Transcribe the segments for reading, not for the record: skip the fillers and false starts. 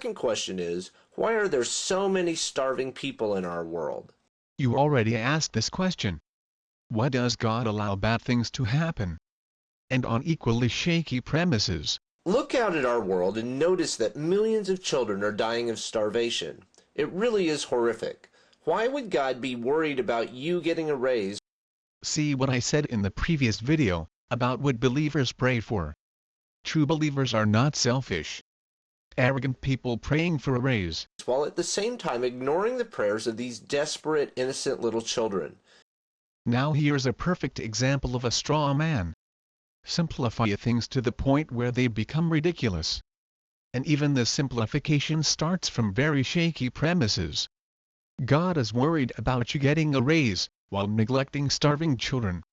second question is, why are there so many starving people in our world? You already asked this question. Why does God allow bad things to happen? And on equally shaky premises. Look out at our world and notice that millions of children are dying of starvation. It really is horrific. Why would God be worried about you getting a raise? See what I said in the previous video, about what believers pray for. True believers are not selfish, arrogant people praying for a raise, while at the same time ignoring the prayers of these desperate, innocent little children. Now here's a perfect example of a straw man. Simplify things to the point where they become ridiculous. And even the simplification starts from very shaky premises. God is worried about you getting a raise, while neglecting starving children.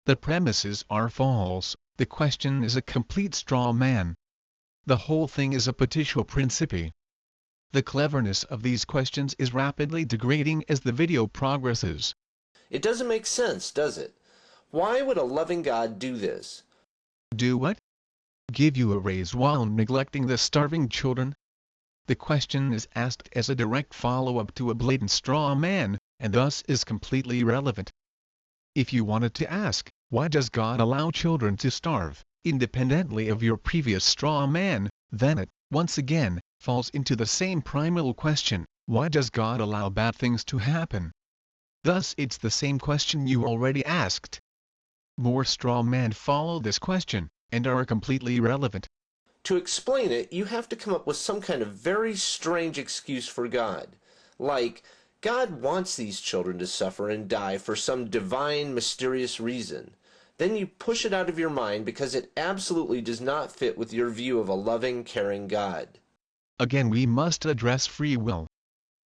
The premises are false, the question is a complete straw man. The whole thing is a petitio principii. The cleverness of these questions is rapidly degrading as the video progresses. It doesn't make sense, does it? Why would a loving God do this? Do what? Give you a raise while neglecting the starving children? The question is asked as a direct follow-up to a blatant straw man, and thus is completely irrelevant. If you wanted to ask, why does God allow children to starve, independently of your previous straw man, then it, once again, falls into the same primal question, why does God allow bad things to happen? Thus it's the same question you already asked. More straw men follow this question, and are completely irrelevant. To explain it, you have to come up with some kind of very strange excuse for God. Like, God wants these children to suffer and die for some divine, mysterious reason. Then you push it out of your mind because it absolutely does not fit with your view of a loving, caring God. Again, we must address free will.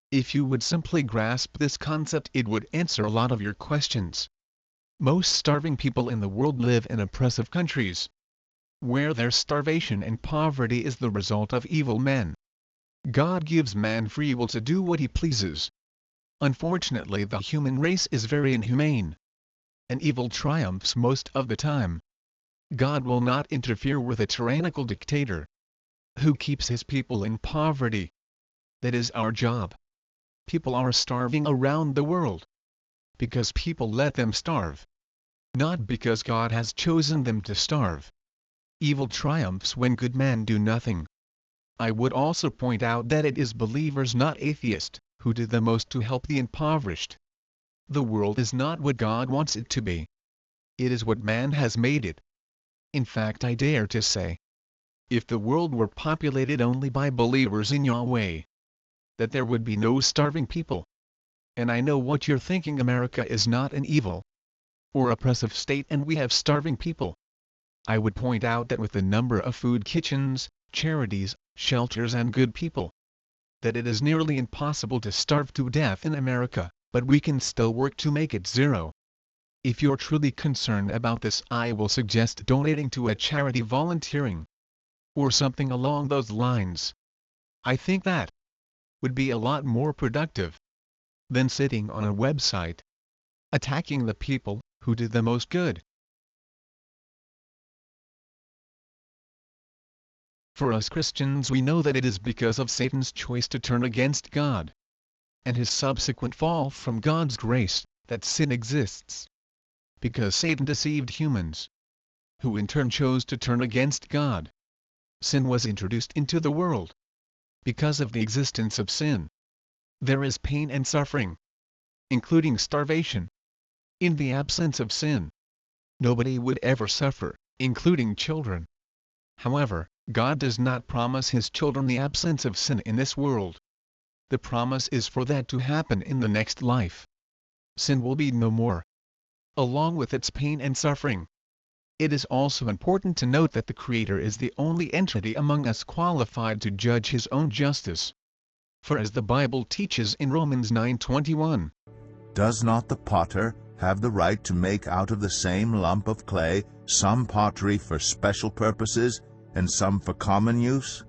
If you would simply grasp this concept, it would answer a lot of your questions. Most starving people in the world live in oppressive countries, where their starvation and poverty is the result of evil men. God gives man free will to do what he pleases. Unfortunately, the human race is very inhumane, and evil triumphs most of the time. God will not interfere with a tyrannical dictator who keeps his people in poverty. That is our job. People are starving around the world because people let them starve, not because God has chosen them to starve. Evil triumphs when good men do nothing. I would also point out that it is believers, not atheists, who do the most to help the impoverished. The world is not what God wants it to be. It is what man has made it. In fact, I dare to say, if the world were populated only by believers in Yahweh, that there would be no starving people. And I know what you're thinking, America is not an evil or oppressive state and we have starving people. I would point out that with the number of food kitchens, charities, shelters and good people, that it is nearly impossible to starve to death in America, but we can still work to make it zero. If you're truly concerned about this, I will suggest donating to a charity, volunteering, or something along those lines. I think that would be a lot more productive than sitting on a website attacking the people who did the most good. For us Christians, we know that it is because of Satan's choice to turn against God and his subsequent fall from God's grace that sin exists. Because Satan deceived humans, who in turn chose to turn against God, sin was introduced into the world. Because of the existence of sin, there is pain and suffering, including starvation. In the absence of sin, nobody would ever suffer, including children. However, God does not promise his children the absence of sin in this world. The promise is for that to happen in the next life. Sin will be no more, along with its pain and suffering. It is also important to note that the Creator is the only entity among us qualified to judge his own justice. For as the Bible teaches in Romans 9:21, Does not the potter have the right to make out of the same lump of clay some pottery for special purposes and some for common use?